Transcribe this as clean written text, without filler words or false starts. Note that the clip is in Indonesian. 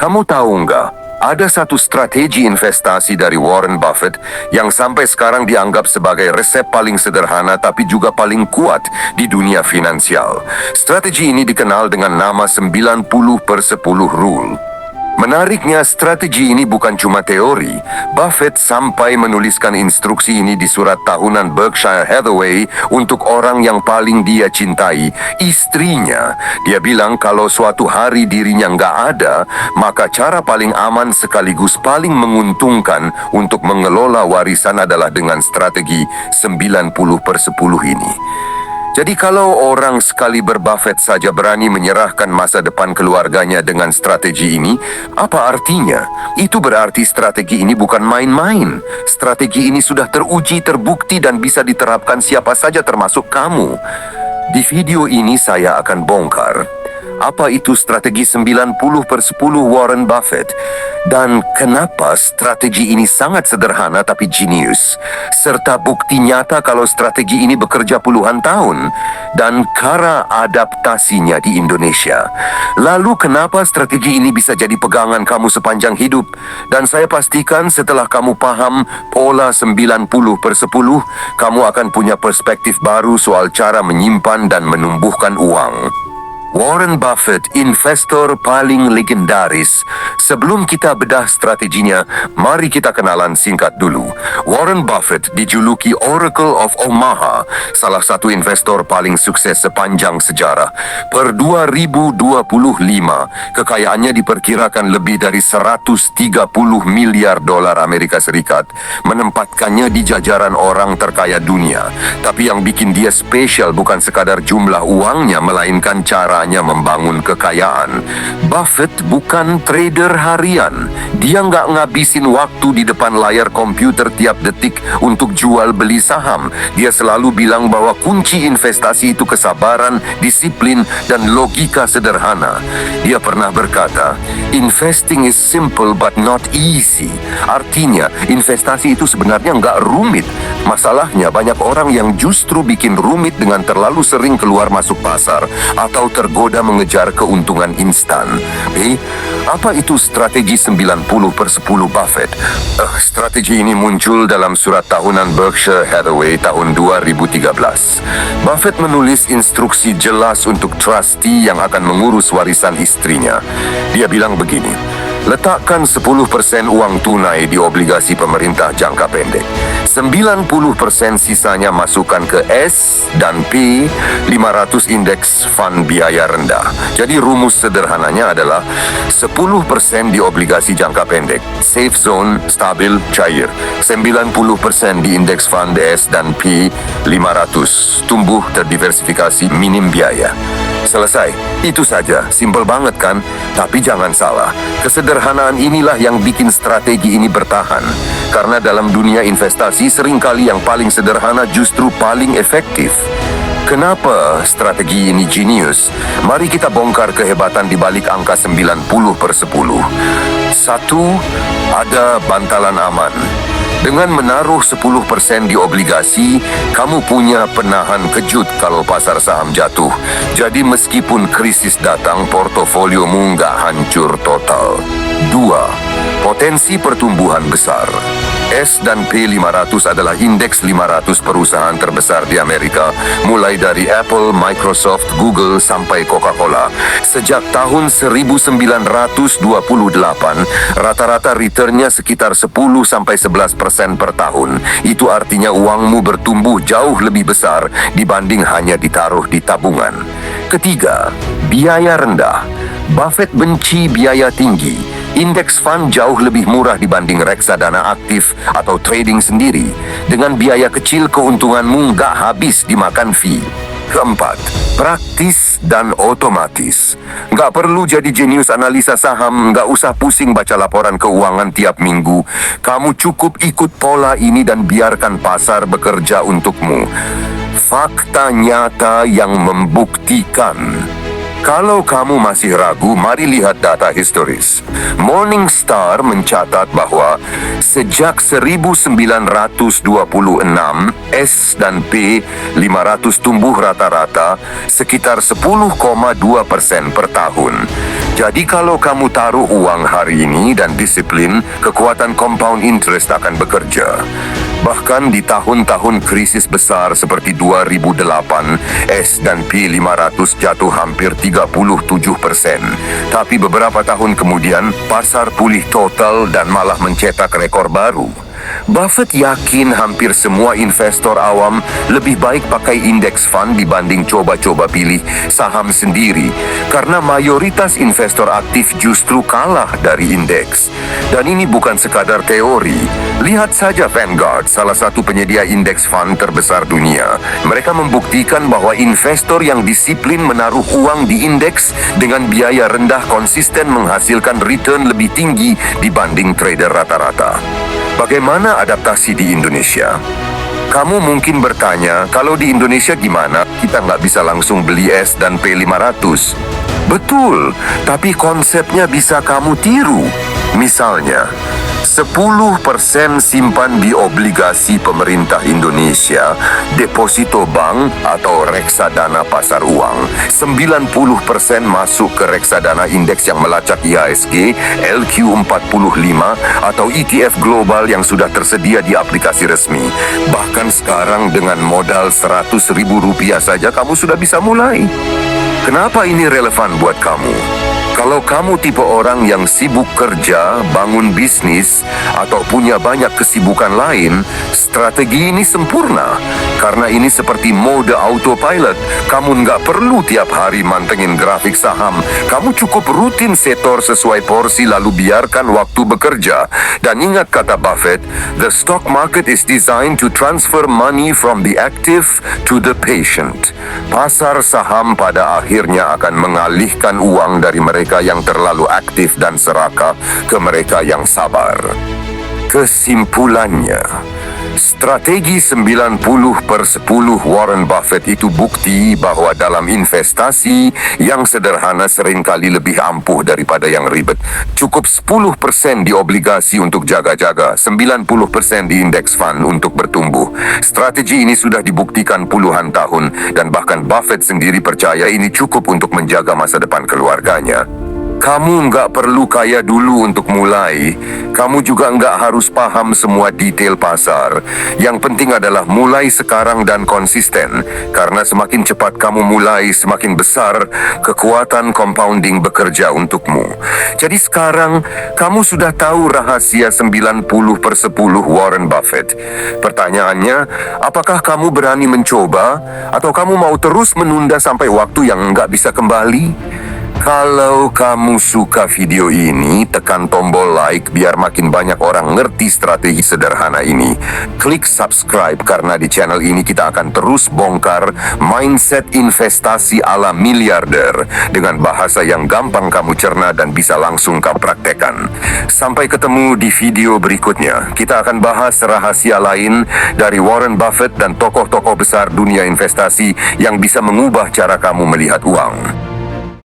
Kamu tahu nggak? Ada satu strategi investasi dari Warren Buffett yang sampai sekarang dianggap sebagai resep paling sederhana tapi juga paling kuat di dunia finansial. Strategi ini dikenal dengan nama 90/10 Rule. Menariknya, strategi ini bukan cuma teori. Buffett sampai menuliskan instruksi ini di surat tahunan Berkshire Hathaway untuk orang yang paling dia cintai, istrinya. Dia bilang kalau suatu hari dirinya nggak ada, maka cara paling aman sekaligus paling menguntungkan untuk mengelola warisan adalah dengan strategi 90/10 ini. Jadi kalau orang sekaliber Buffett saja berani menyerahkan masa depan keluarganya dengan strategi ini, apa artinya? Itu berarti strategi ini bukan main-main. Strategi ini sudah teruji, terbukti dan bisa diterapkan siapa saja termasuk kamu. Di video ini saya akan bongkar apa itu strategi 90/10 Warren Buffett dan kenapa strategi ini sangat sederhana tapi jenius, serta bukti nyata kalau strategi ini bekerja puluhan tahun dan cara adaptasinya di Indonesia. Lalu kenapa strategi ini bisa jadi pegangan kamu sepanjang hidup? Dan saya pastikan setelah kamu paham pola 90/10, kamu akan punya perspektif baru soal cara menyimpan dan menumbuhkan uang. Warren Buffett, investor paling legendaris. Sebelum kita bedah strateginya, mari kita kenalan singkat dulu. Warren Buffett dijuluki Oracle of Omaha, salah satu investor paling sukses sepanjang sejarah. Per 2025, kekayaannya diperkirakan lebih dari 130 miliar dolar Amerika Serikat, menempatkannya di jajaran orang terkaya dunia. Tapi yang bikin dia spesial bukan sekadar jumlah uangnya, melainkan cara membangun kekayaan. Buffett bukan trader harian. Dia nggak ngabisin waktu di depan layar komputer tiap detik untuk jual beli saham. Dia selalu bilang bahwa kunci investasi itu kesabaran, disiplin, dan logika sederhana. Dia pernah berkata, "Investing is simple but not easy." Artinya, investasi itu sebenarnya nggak rumit. Masalahnya, banyak orang yang justru bikin rumit dengan terlalu sering keluar masuk pasar atau tergoda mengejar keuntungan instan. Apa itu strategi 90/10 Buffett? Strategi ini muncul dalam surat tahunan Berkshire Hathaway tahun 2013. Buffett menulis instruksi jelas untuk trustee yang akan mengurus warisan istrinya. Dia bilang begini, letakkan 10% uang tunai di obligasi pemerintah jangka pendek. 90% sisanya masukkan ke S dan P 500 indeks fund biaya rendah. Jadi rumus sederhananya adalah 10% di obligasi jangka pendek, safe zone, stabil, cair. 90% di indeks fund S dan P 500, tumbuh, terdiversifikasi, minim biaya. Selesai. Itu saja. Simpel banget kan? Tapi jangan salah. Kesederhanaan inilah yang bikin strategi ini bertahan. Karena dalam dunia investasi seringkali yang paling sederhana justru paling efektif. Kenapa strategi ini jenius? Mari kita bongkar kehebatan di balik angka 90/10. 1. Ada bantalan aman. Dengan menaruh 10% di obligasi, kamu punya penahan kejut kalau pasar saham jatuh. Jadi meskipun krisis datang, portofoliomu nggak hancur total. 2. Potensi pertumbuhan besar. S dan P 500 adalah indeks 500 perusahaan terbesar di Amerika, mulai dari Apple, Microsoft, Google, sampai Coca-Cola. Sejak tahun 1928, rata-rata returnnya sekitar 10-11% per tahun. Itu artinya uangmu bertumbuh jauh lebih besar dibanding hanya ditaruh di tabungan. Ketiga, biaya rendah. Buffett benci biaya tinggi. Indeks fund jauh lebih murah dibanding reksadana aktif atau trading sendiri. Dengan biaya kecil, keuntunganmu nggak habis dimakan fee. Keempat, praktis dan otomatis. Nggak perlu jadi jenius analisa saham, nggak usah pusing baca laporan keuangan tiap minggu. Kamu cukup ikut pola ini dan biarkan pasar bekerja untukmu. Fakta nyata yang membuktikan. Kalau kamu masih ragu, mari lihat data historis. Morningstar mencatat bahwa sejak 1926, S dan P 500 tumbuh rata-rata sekitar 10,2% per tahun. Jadi kalau kamu taruh uang hari ini dan disiplin, kekuatan compound interest akan bekerja. Bahkan di tahun-tahun krisis besar seperti 2008, S&P 500 jatuh hampir 37%. Tapi beberapa tahun kemudian, pasar pulih total dan malah mencetak rekor baru. Buffett yakin hampir semua investor awam lebih baik pakai index fund dibanding coba-coba pilih saham sendiri, karena mayoritas investor aktif justru kalah dari indeks. Dan ini bukan sekadar teori. Lihat saja Vanguard, salah satu penyedia indeks fund terbesar dunia. Mereka membuktikan bahwa investor yang disiplin menaruh uang di indeks dengan biaya rendah konsisten menghasilkan return lebih tinggi dibanding trader rata-rata. Bagaimana adaptasi di Indonesia? Kamu mungkin bertanya, kalau di Indonesia gimana? Kita nggak bisa langsung beli S dan P500. Betul, tapi konsepnya bisa kamu tiru. Misalnya, 10% simpan di obligasi pemerintah Indonesia, deposito bank atau reksadana pasar uang. 90% masuk ke reksadana indeks yang melacak IHSG, LQ45 atau ETF global yang sudah tersedia di aplikasi resmi. Bahkan sekarang dengan modal Rp100.000 saja kamu sudah bisa mulai. Kenapa ini relevan buat kamu? Kalau kamu tipe orang yang sibuk kerja, bangun bisnis, atau punya banyak kesibukan lain, strategi ini sempurna. Karena ini seperti mode autopilot. Kamu nggak perlu tiap hari mantengin grafik saham. Kamu cukup rutin setor sesuai porsi lalu biarkan waktu bekerja. Dan ingat kata Buffett, the stock market is designed to transfer money from the active to the patient. Pasar saham pada akhirnya akan mengalihkan uang dari mereka yang terlalu aktif dan serakah ke mereka yang sabar. Kesimpulannya, strategi 90/10 Warren Buffett itu bukti bahwa dalam investasi yang sederhana seringkali lebih ampuh daripada yang ribet. Cukup 10% di obligasi untuk jaga-jaga, 90% di index fund untuk bertumbuh. Strategi ini sudah dibuktikan puluhan tahun dan bahkan Buffett sendiri percaya ini cukup untuk menjaga masa depan keluarganya. Kamu nggak perlu kaya dulu untuk mulai. Kamu juga nggak harus paham semua detail pasar. Yang penting adalah mulai sekarang dan konsisten. Karena semakin cepat kamu mulai, semakin besar kekuatan compounding bekerja untukmu. Jadi sekarang, kamu sudah tahu rahasia 90/10 Warren Buffett. Pertanyaannya, apakah kamu berani mencoba? Atau kamu mau terus menunda sampai waktu yang nggak bisa kembali? Kalau kamu suka video ini, tekan tombol like biar makin banyak orang ngerti strategi sederhana ini. Klik subscribe karena di channel ini kita akan terus bongkar mindset investasi ala miliarder dengan bahasa yang gampang kamu cerna dan bisa langsung kamu praktekkan. Sampai ketemu di video berikutnya. Kita akan bahas rahasia lain dari Warren Buffett dan tokoh-tokoh besar dunia investasi yang bisa mengubah cara kamu melihat uang.